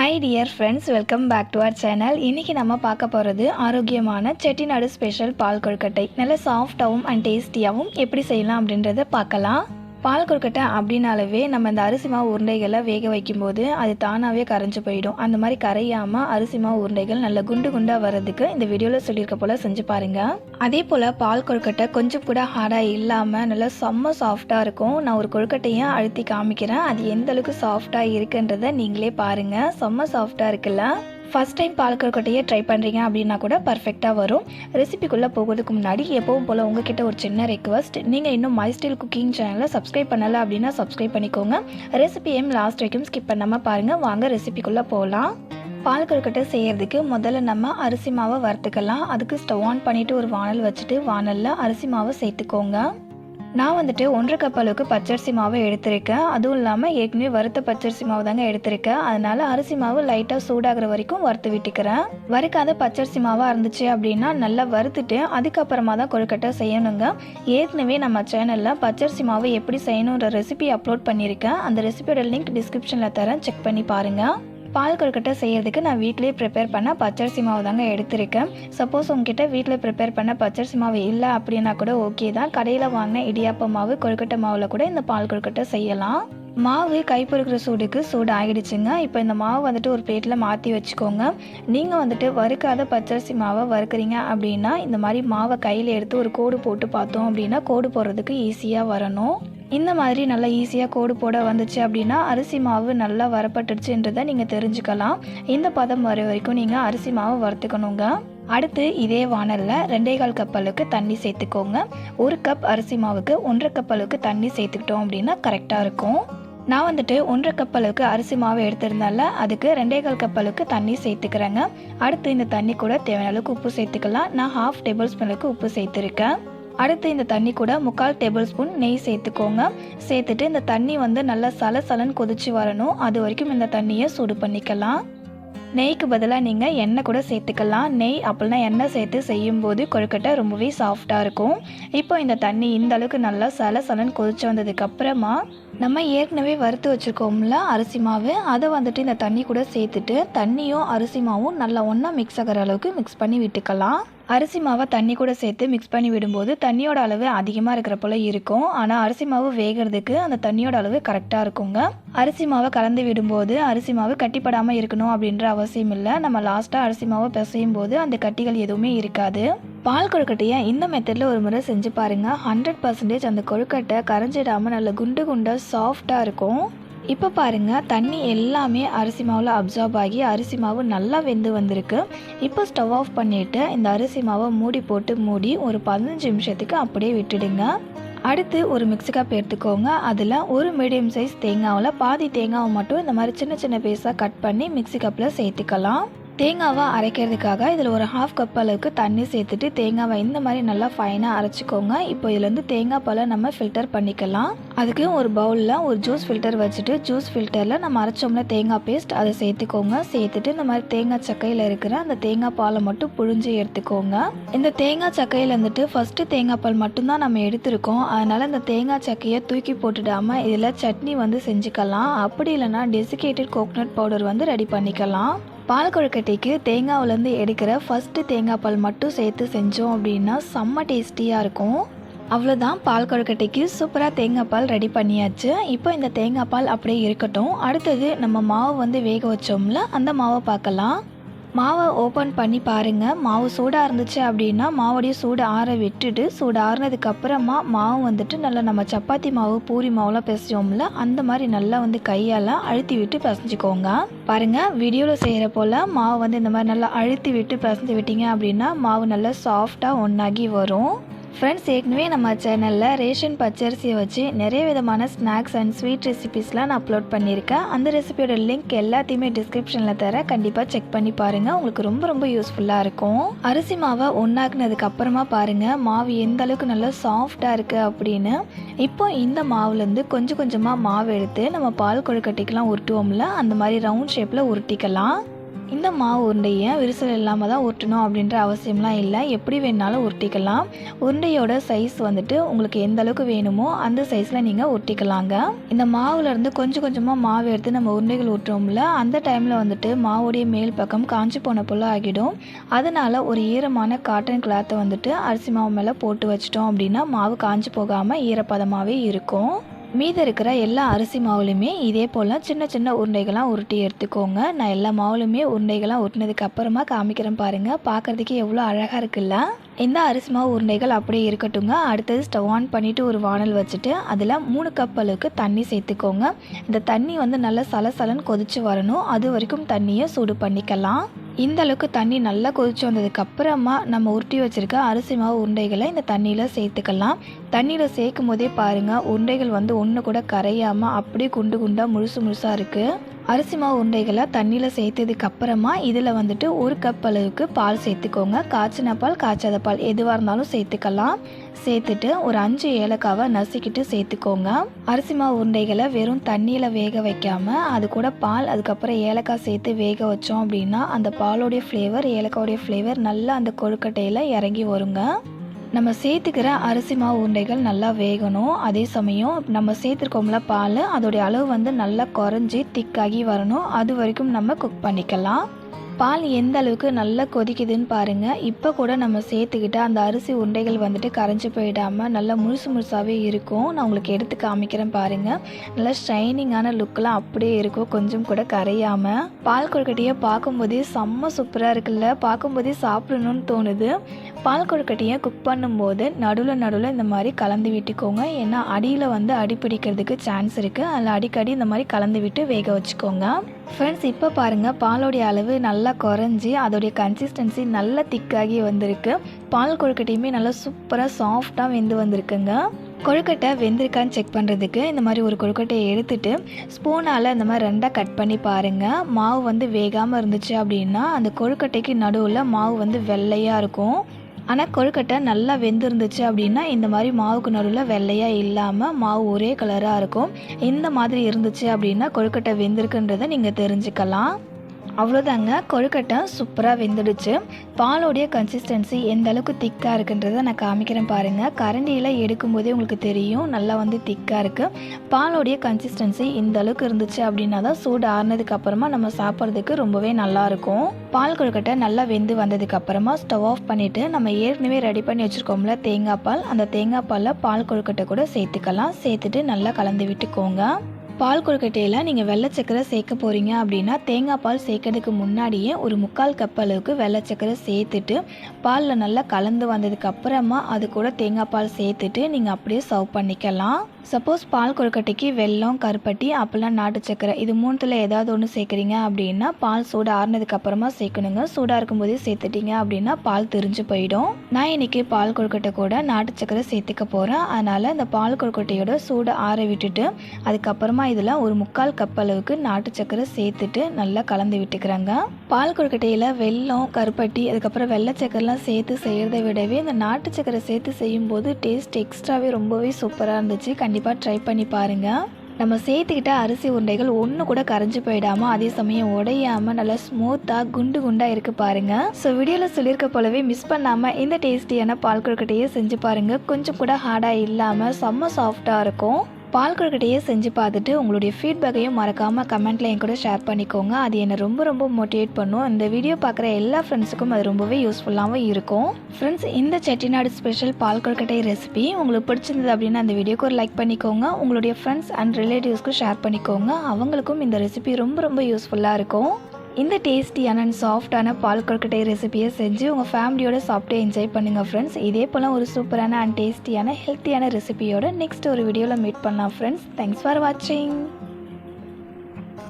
Hi dear friends, welcome back to our channel. இன்றைக்கி நம்ம பார்க்க போகிறது ஆரோக்கியமான செட்டிநாடு ஸ்பெஷல் பால் கொழுக்கட்டை. நல்ல சாஃப்டாகவும் அண்ட் டேஸ்டியாகவும் எப்படி செய்யலாம் அப்படின்றத பார்க்கலாம். பால் கொழுக்கட்டை அப்படின்னாலவே நம்ம இந்த அரிசி மாவு உருண்டைகளை வேக வைக்கும்போது அது தானாகவே கரைஞ்சி போயிடும். அந்த மாதிரி கரையாமல் அரிசி மாவு உருண்டைகள் நல்ல குண்டு குண்டாக வர்றதுக்கு இந்த வீடியோவில் சொல்லியிருக்க போல் செஞ்சு பாருங்கள். அதே போல் பால் கொழுக்கட்டை கொஞ்சம் கூட ஹார்டாக இல்லாமல் நல்லா செம்ம சாஃப்டாக இருக்கும். நான் ஒரு கொழுக்கட்டையை அழுத்தி காமிக்கிறேன். அது எந்த அளவுக்கு சாஃப்டாக இருக்குன்றதை நீங்களே பாருங்கள். செம்ம சாஃப்டாக இருக்குல்ல. ஃபஸ்ட் டைம் பால் கொழுக்கட்டையை ட்ரை பண்ணுறீங்க அப்படின்னா கூட பர்ஃபெக்டாக வரும். ரெசிபிக்குள்ளே போகிறதுக்கு முன்னாடி எப்பவும் போல் உங்ககிட்ட ஒரு சின்ன ரெக்வஸ்ட், நீங்கள் இன்னும் மை ஸ்டைல் குக்கிங் சேனலை சப்ஸ்கிரைப் பண்ணலை அப்படின்னா சப்ஸ்கிரைப் பண்ணிக்கோங்க. ரெசிபியையும் லாஸ்ட் வரைக்கும் ஸ்கிப் பண்ணாமல் பாருங்கள். வாங்க ரெசிபிக்குள்ளே போகலாம். பால் கொழுக்கட்டை செய்கிறதுக்கு முதல்ல நம்ம அரிசி மாவை வறுத்துக்கலாம். அதுக்கு ஸ்டவ் ஆன் பண்ணிவிட்டு ஒரு வானல் வச்சுட்டு வானலில் அரிசி மாவை சேர்த்துக்கோங்க. நான் 1.5 கப் அளவுக்கு பச்சரிசி மாவை எடுத்திருக்கேன். அதுவும் இல்லாமல் ஏற்கனவே வறுத்த பச்சரிசி மாவு தாங்க எடுத்திருக்கேன். அதனால் அரிசி மாவு லைட்டாக சூடாகிற வரைக்கும் வறுத்து விட்டுக்கிறேன். வறுக்காத பச்சரிசி மாவாக இருந்துச்சு அப்படின்னா நல்லா வறுத்துட்டு அதுக்கப்புறமா தான் கொழுக்கட்டை செய்யணுங்க. ஏற்கனவே நம்ம சேனலில் பச்சரிசி மாவு எப்படி செய்யணுன்ற ரெசிபி அப்லோட் பண்ணியிருக்கேன். அந்த ரெசிபியோட லிங்க் டிஸ்கிரிப்ஷனில் தரேன், செக் பண்ணி பாருங்கள். பால் கொழுக்கட்டை செய்கிறதுக்கு நான் வீட்டிலே ப்ரிப்பேர் பண்ண பச்சரிசி மாவு தாங்க எடுத்திருக்கேன். சப்போஸ் உங்ககிட்ட வீட்டில் ப்ரிப்பேர் பண்ண பச்சரிசி மாவு இல்லை அப்படின்னா கூட ஓகே தான். கடையில் வாங்கின இடியாப்ப மாவு கொழுக்கட்டை மாவில் கூட இந்த பால் கொழுக்கட்டை செய்யலாம். மாவு கை பொறுக்கிற சூடு ஆகிடுச்சுங்க. இப்போ இந்த மாவு ஒரு பிளேட்டில் மாற்றி வச்சுக்கோங்க. நீங்கள் வறுக்காத பச்சரிசி மாவை வறுக்கிறீங்க அப்படின்னா இந்த மாதிரி மாவை கையில் எடுத்து ஒரு கோடு போட்டு பார்த்தோம் அப்படின்னா கோடு போடுறதுக்கு ஈஸியாக வரணும். இந்த மாதிரி நல்லா ஈஸியாக கோடு போட வந்துச்சு அப்படின்னா அரிசி மாவு நல்லா வரப்பட்டுருச்சுன்றதை நீங்கள் தெரிஞ்சுக்கலாம். இந்த பதம் வர வரைக்கும் நீங்கள் அரிசி மாவு வறுத்துக்கணுங்க. அடுத்து இதே வானலில் 2.25 கப் அளவுக்கு தண்ணி சேர்த்துக்கோங்க. 1 கப் அரிசி மாவுக்கு 1.5 கப் அளவுக்கு தண்ணி சேர்த்துக்கிட்டோம் அப்படின்னா கரெக்டாக இருக்கும். நான் 1.5 கப் அளவுக்கு அரிசி மாவு எடுத்திருந்தால அதுக்கு 2.25 கப் அளவுக்கு தண்ணி சேர்த்துக்கிறேங்க. அடுத்து இந்த தண்ணி கூட தேவையான அளவுக்கு உப்பு சேர்த்துக்கலாம். நான் 1/2 டேபிள் ஸ்பூன் அளவுக்கு உப்பு சேர்த்துருக்கேன். அடுத்து இந்த தண்ணி கூட 3/4 டேபிள் ஸ்பூன் நெய் சேர்த்துக்கோங்க. சேர்த்துட்டு இந்த தண்ணி நல்லா சலசலன்னு கொதிச்சு வரணும். அது வரைக்கும் இந்த தண்ணியை சூடு பண்ணிக்கலாம். நெய்க்கு பதிலாக நீங்கள் எண்ணெய் கூட சேர்த்துக்கலாம். நெய் அப்படின்னா எண்ணெய் சேர்த்து செய்யும்போது கொழுக்கட்டை ரொம்பவே சாஃப்டாக இருக்கும். இப்போ இந்த தண்ணி இந்த அளவுக்கு நல்லா சலசலன்னு கொதிச்சு வந்ததுக்கப்புறமா நம்ம ஏற்கனவே வறுத்து வச்சுருக்கோம்ல அரிசி மாவு, அதை இந்த தண்ணி கூட சேர்த்துட்டு தண்ணியும் அரிசி மாவும் நல்லா ஒன்றா மிக்ஸ் ஆகிற அளவுக்கு மிக்ஸ் பண்ணி விட்டுக்கலாம். அரிசி மாவை தண்ணி கூட சேர்த்து மிக்ஸ் பண்ணி விடும்போது தண்ணியோட அளவு அதிகமாக இருக்கிற போல் இருக்கும். ஆனால் அரிசி மாவு வேகிறதுக்கு அந்த தண்ணியோட அளவு கரெக்டாக இருக்குங்க. அரிசி மாவை கலந்து விடும்போது அரிசி மாவு கட்டிப்படாமல் இருக்கணும் அப்படின்ற அவசியம் இல்லை. நம்ம லாஸ்ட்டாக அரிசி மாவை பிசையும் போது அந்த கட்டிகள் எதுவுமே இருக்காது. பால் கொழுக்கட்டையை இந்த மெத்தடில் ஒரு முறை செஞ்சு பாருங்கள். 100% அந்த கொழுக்கட்டை கரைஞ்சிடாமல் நல்ல குண்டு குண்டாக சாஃப்டாக இருக்கும். இப்போ பாருங்கள், தண்ணி எல்லாமே அரிசி மாவில் அப்சார்ப் ஆகி அரிசி மாவு நல்லா வெந்து வந்திருக்கு. இப்போ ஸ்டவ் ஆஃப் பண்ணிவிட்டு இந்த அரிசி மாவை மூடி ஒரு 15 நிமிஷத்துக்கு அப்படியே விட்டுடுங்க. அடுத்து ஒரு மிக்ஸி கப் எடுத்துக்கோங்க. அதில் ஒரு மீடியம் சைஸ் தேங்காவில் பாதி தேங்காவை மட்டும் இந்த மாதிரி சின்ன சின்ன பீஸாக கட் பண்ணி மிக்ஸி கப்பில் சேர்த்துக்கலாம். தேங்காவை அரைக்கிறதுக்காக இதில் ஒரு 1/2 கப் அளவுக்கு தண்ணி சேர்த்துட்டு தேங்காவை இந்த மாதிரி நல்லா ஃபைனாக அரைச்சிக்கோங்க. இப்போ இதுலேருந்து தேங்காய் பாலை நம்ம ஃபில்டர் பண்ணிக்கலாம். அதுக்கு ஒரு பவுலில் ஒரு ஜூஸ் ஃபில்டர் வச்சுட்டு ஜூஸ் ஃபில்டரில் நம்ம அரைச்சோம்ல தேங்காய் பேஸ்ட் அதை சேர்த்துக்கோங்க. சேர்த்துட்டு இந்த மாதிரி தேங்காய் சக்கையில் இருக்கிற அந்த தேங்காய் பாலை மட்டும் புழிஞ்சு எடுத்துக்கோங்க. இந்த தேங்காய் சக்கையில் ஃபஸ்ட்டு தேங்காய் பால் மட்டும்தான் நம்ம எடுத்திருக்கோம். அதனால் இந்த தேங்காய் சக்கையை தூக்கி போட்டுடாமல் இதில் சட்னி செஞ்சுக்கலாம். அப்படி இல்லைனா டெசிகேட்டட் கோகோனட் பவுடர் ரெடி பண்ணிக்கலாம். பால் கொழுக்கட்டைக்கு தேங்காவிலேருந்து எடுக்கிற ஃபஸ்ட்டு தேங்காய் பால் மட்டும் சேர்த்து செஞ்சோம் அப்படின்னா செம்ம டேஸ்டியாக இருக்கும். அவ்வளோதான், பால் கொழுக்கட்டைக்கு சூப்பராக தேங்காய் பால் ரெடி பண்ணியாச்சு. இப்போ இந்த தேங்காய் பால் அப்படியே இருக்கட்டும். அடுத்தது நம்ம மாவு வேக வச்சோம்ல அந்த மாவை பார்க்கலாம். மாவை ஓப்பன் பண்ணி பாருங்கள். மாவு சூடாக இருந்துச்சு அப்படின்னா மாவோடைய சூடு ஆற விட்டுட்டு சூடு ஆறுனதுக்கப்புறமா மாவு நல்லா நம்ம சப்பாத்தி மாவு பூரி மாவுலாம் பிசைஞ்சோம்ல அந்த மாதிரி நல்லா கையால் அழுத்தி விட்டு பிசைஞ்சிக்கோங்க. பாருங்கள், வீடியோவில் செய்கிற போல் மாவு இந்த மாதிரி நல்லா அழுத்தி விட்டு பிசைஞ்சு விட்டீங்க அப்படின்னா மாவு நல்லா சாஃப்டாக ஒன்றாகி வரும். ஃப்ரெண்ட்ஸ், ஏற்கனவே நம்ம சேனலில் ரேஷன் பச்சரிசியை வச்சு நிறைய விதமான ஸ்நாக்ஸ் அண்ட் ஸ்வீட் ரெசிபிஸ்லாம் நான் அப்லோட் பண்ணியிருக்கேன். அந்த ரெசிபியோட லிங்க் எல்லாத்தையுமே டிஸ்கிரிப்ஷனில் தர, கண்டிப்பாக செக் பண்ணி பாருங்கள். உங்களுக்கு ரொம்ப ரொம்ப யூஸ்ஃபுல்லாக இருக்கும். அரிசி மாவை ஒன்றாக்குனதுக்கு அப்புறமா பாருங்கள் மாவு எந்த அளவுக்கு நல்லா சாஃப்டாக இருக்குது அப்படின்னு. இப்போ இந்த மாவுலேருந்து கொஞ்சம் கொஞ்சமாக மாவு எடுத்து நம்ம பால் கொழுக்கட்டைக்கெலாம் உருட்டுவோம்ல அந்த மாதிரி ரவுண்ட் ஷேப்பில் உருட்டிக்கலாம். இந்த மாவு உருண்டையை விரிசல் இல்லாமல் தான் உருட்டணும் அப்படின்ற அவசியம்லாம் இல்லை. எப்படி வேணாலும் உருட்டிக்கலாம். உருண்டையோட சைஸ் வந்துட்டு உங்களுக்கு எந்த அளவுக்கு வேணுமோ அந்த சைஸில் நீங்கள் உருட்டிக்கலாங்க. இந்த மாவுலேருந்து கொஞ்சம் கொஞ்சமாக மாவு எடுத்து நம்ம உருண்டைகள் ஊட்டுறோம்ல, அந்த டைமில் வந்துட்டு மாவுடைய மேல் பக்கம் காஞ்சி போன போல் ஆகிடும். அதனால் ஒரு ஈரமான காட்டன் கிளாத்தை வந்துட்டு அரிசி மாவு மேலே போட்டு வச்சிட்டோம் அப்படின்னா மாவு காஞ்சி போகாமல் ஈரப்பதமாகவே இருக்கும். மீதி இருக்கிற எல்லா அரிசி மாவுலையுமே இதே போல் சின்ன சின்ன உருண்டைகளாக உருட்டி எடுத்துக்கோங்க. நான் எல்லா மாவுலையுமே உருண்டைகளாக உருட்டினதுக்கு அப்புறமா காமிக்கிறேன் பாருங்கள். பார்க்குறதுக்கு எவ்வளோ அழகாக இருக்குல்ல. இந்த அரிசி மாவு உருண்டைகள் அப்படியே இருக்கட்டுங்க. அடுத்தது ஸ்டவ் ஆன் பண்ணிவிட்டு ஒரு வானல் வச்சுட்டு அதில் 3 கப் அளவுக்கு தண்ணி சேர்த்துக்கோங்க. இந்த தண்ணி வந்து நல்லா சலசலன்னு கொதித்து வரணும். அது வரைக்கும் தண்ணியை சூடு பண்ணிக்கலாம். இந்த அளவுக்கு தண்ணி நல்லா கொதிச்சு வந்ததுக்கு அப்புறமா நம்ம உருட்டி வச்சிருக்க அரிசி மாவு உருண்டைகளை இந்த தண்ணியில் சேர்த்துக்கலாம். தண்ணியில் சேர்க்கும் போதே பாருங்கள், உருண்டைகள் வந்து ஒன்று கூட கரையாமல் அப்படியே குண்டு குண்டாக முழுசாக இருக்குது. அரிசி மாவு உருண்டைகளை தண்ணியில் சேர்த்ததுக்கு அப்புறமா இதில் வந்துட்டு 1 கப் அளவுக்கு பால் சேர்த்துக்கோங்க. காய்ச்சின பால் காய்ச்சாத பால் எதுவாக இருந்தாலும் சேர்த்துக்கலாம். சேர்த்துட்டு ஒரு 5 ஏலக்காவை நசுக்கிட்டு சேர்த்துக்கோங்க. அரிசி மாவு உருண்டைகளை வெறும் தண்ணியில் வேக வைக்காமல் அது கூட பால் அதுக்கப்புறம் ஏலக்காய் சேர்த்து வேக வச்சோம் அப்படின்னா அந்த பாலோடைய ஃப்ளேவர் ஏலக்காயோடைய ஃப்ளேவர் நல்லா அந்த கொழுக்கட்டையில் இறங்கி வருங்க. நம்ம சேர்த்துக்கிற அரிசி மாவு உருண்டைகள் நல்லா வேகணும். அதே சமயம் நம்ம சேர்த்துருக்கோம்ல பால், அதோடைய அளவு வந்து நல்லா குறைஞ்சி திக்காகி வரணும். அது வரைக்கும் நம்ம குக் பண்ணிக்கலாம். பால் எந்த அளவுக்கு நல்லா கொதிக்குதுன்னு பாருங்கள். இப்போ கூட நம்ம சேர்த்துக்கிட்ட அந்த அரிசி உருண்டைகள் வந்துட்டு கரைஞ்சி போயிடாமல் நல்லா முழுசாகவே இருக்கும். நான் உங்களுக்கு எடுத்து காமிக்கிறேன் பாருங்கள். நல்லா ஷைனிங்கான லுக்கெலாம் அப்படியே இருக்கும், கொஞ்சம் கூட கரையாமல். பால் கொழுக்கட்டையை பார்க்கும்போதே செம்ம சூப்பராக இருக்குல்ல. பார்க்கும்போதே சாப்பிடணும்னு தோணுது. பால் கொழுக்கட்டையை குக் பண்ணும்போது நடுவில் இந்த மாதிரி கலந்து விட்டுக்கோங்க. ஏன்னா அடியில் வந்து அடி பிடிக்கிறதுக்கு சான்ஸ் இருக்குது. அதில் அடிக்கடி இந்த மாதிரி கலந்து விட்டு வேக வச்சுக்கோங்க. ஃப்ரெண்ட்ஸ், இப்போ பாருங்கள், பாலோடைய அளவு நல்லா குறைஞ்சி அதோடைய கன்சிஸ்டன்சி நல்லா திக்காகி வந்திருக்கு. பால் கொழுக்கட்டையுமே நல்லா சூப்பராக சாஃப்டாக வெந்து வந்திருக்குங்க. கொழுக்கட்டை வெந்திருக்கான்னு செக் பண்ணுறதுக்கு இந்த மாதிரி ஒரு கொழுக்கட்டையை எடுத்துகிட்டு ஸ்பூனால் இந்த மாதிரி 2ஆக கட் பண்ணி பாருங்கள். மாவு வந்து வேகாமல் இருந்துச்சு அப்படின்னா அந்த கொழுக்கட்டைக்கு நடுவில் மாவு வந்து வெள்ளையாக இருக்கும். ஆனால் கொழுக்கட்டை நல்லா வெந்திருந்துச்சு அப்படின்னா இந்த மாதிரி மாவுக்கு நடுவில் வெள்ளையாக இல்லாமல் மாவு ஒரே கலராக இருக்கும். இந்த மாதிரி இருந்துச்சு அப்படின்னா கொழுக்கட்டை வெந்திருக்குன்றதை நீங்கள் தெரிஞ்சுக்கலாம். அவ்வளோதாங்க, கொழுக்கட்டை சூப்பராக வெந்துடுச்சு. பாலோடைய கன்சிஸ்டன்சி எந்த அளவுக்கு திக்காக இருக்குன்றதை நான் காமிக்கிறேன் பாருங்கள். கரண்டியில் எடுக்கும்போதே உங்களுக்கு தெரியும் நல்லா வந்து திக்காக இருக்குது. பாலோடைய கன்சிஸ்டன்சி இந்த அளவுக்கு இருந்துச்சு அப்படின்னா தான் சூடு ஆறுனதுக்கு அப்புறமா நம்ம சாப்பிட்றதுக்கு ரொம்பவே நல்லாயிருக்கும். பால் கொழுக்கட்டை நல்லா வெந்து வந்ததுக்கு அப்புறமா ஸ்டவ் ஆஃப் பண்ணிவிட்டு நம்ம ஏற்கனவே ரெடி பண்ணி வச்சுருக்கோம்ல தேங்காய் பால், அந்த தேங்காய் பாலில் பால் கொழுக்கட்டை கூட சேர்த்துக்கலாம். சேர்த்துட்டு நல்லா கலந்து விட்டுக்கோங்க. பால் கொழுக்கட்டையில் நீங்கள் வெள்ளை சக்கரை சேர்க்க போகிறீங்க அப்படின்னா தேங்காய் பால் சேர்க்கறதுக்கு முன்னாடியே ஒரு 3/4 கப் அளவுக்கு வெள்ளை சக்கரை சேர்த்துட்டு பாலில் நல்லா கலந்து வந்ததுக்கு அப்புறமா அது கூட தேங்காய் பால் சேர்த்துட்டு நீங்கள் அப்படியே சர்வ் பண்ணிக்கலாம். சப்போஸ் பால் கொழுக்கட்டைக்கு வெல்லம், கருப்பட்டி, அப்பெல்லாம் நாட்டு சக்கரை இது 3ல் ஏதாவது ஒன்று சேர்க்குறீங்க அப்படின்னா பால் சூடு ஆறுனதுக்கு அப்புறமா சேர்க்கணுங்க. சூடாக இருக்கும்போதே சேர்த்துட்டீங்க அப்படின்னா பால் திரிஞ்சு போயிடும். நான் இன்றைக்கி பால் கொழுக்கட்டை கூட நாட்டு சக்கரை சேர்த்துக்க போகிறேன். அதனால் இந்த பால் கொழுக்கட்டையோட சூடு ஆற விட்டுட்டு அதுக்கப்புறமா இதில் ஒரு 3/4 கப் அளவுக்கு நாட்டு சக்கரை சேர்த்துட்டு நல்லா கலந்து விட்டுக்கிறேங்க. பால் கொழுக்கட்டையில் வெல்லம், கருப்பட்டி அதுக்கப்புறம் வெள்ளை சக்கரைலாம் சேர்த்து செய்கிறத விடவே இந்த நாட்டு சக்கரை சேர்த்து செய்யும்போது டேஸ்ட் எக்ஸ்ட்ராவே ரொம்பவே சூப்பராக இருந்துச்சு. கண்டிப்பாக ட்ரை பண்ணி பாருங்கள். நம்ம சேர்த்துக்கிட்ட அரிசி உருண்டைகள் ஒன்று கூட கரைஞ்சி போயிடாமல் அதே சமயம் உடையாமல் நல்லா ஸ்மூத்தாக குண்டு குண்டாக இருக்குது பாருங்கள். ஸோ வீடியோவில் சொல்லியிருக்க போலவே மிஸ் பண்ணாமல் இந்த டேஸ்டியான பால் கொழுக்கட்டையை செஞ்சு பாருங்கள். கொஞ்சம் கூட ஹார்டாக இல்லாமல் செம்ம சாஃப்டாக இருக்கும். பால் கொழுக்கட்டையை செஞ்சு பார்த்துட்டு உங்களுடைய ஃபீட்பேக்கையும் மறக்காமல் கமெண்ட்டில் என் கூட ஷேர் பண்ணிக்கோங்க. அது என்னை ரொம்ப மோட்டிவேட் பண்ணும். இந்த வீடியோ பார்க்குற எல்லா ஃப்ரெண்ட்ஸுக்கும் அது ரொம்பவே யூஸ்ஃபுல்லாகவும் இருக்கும். ஃப்ரெண்ட்ஸ், இந்த செட்டிநாடு ஸ்பெஷல் பால் கொழுக்கட்டை ரெசிபி உங்களுக்கு பிடிச்சிருந்தது அப்படின்னா அந்த வீடியோக்கு ஒரு லைக் பண்ணிக்கோங்க. உங்களுடைய ஃப்ரெண்ட்ஸ் அண்ட் ரிலேட்டிவ்ஸ்க்கு ஷேர் பண்ணிக்கோங்க. அவங்களுக்கும் இந்த ரெசிபி ரொம்ப யூஸ்ஃபுல்லாக இருக்கும். இந்த டேஸ்டியான அண்ட் சாஃப்டான பால் கொழுக்கட்டை ரெசிபியை செஞ்சு உங்கள் ஃபேமிலியோட சாப்பிட்டு என்ஜாய் பண்ணுங்கள் ஃப்ரெண்ட்ஸ். இதே போல் ஒரு சூப்பரான அண்ட் டேஸ்டியான ஹெல்த்தியான ரெசிபியோட நெக்ஸ்ட் ஒரு வீடியோவில் மீட் பண்ணலாம் ஃப்ரெண்ட்ஸ். தேங்க்ஸ் ஃபார் வாட்சிங்.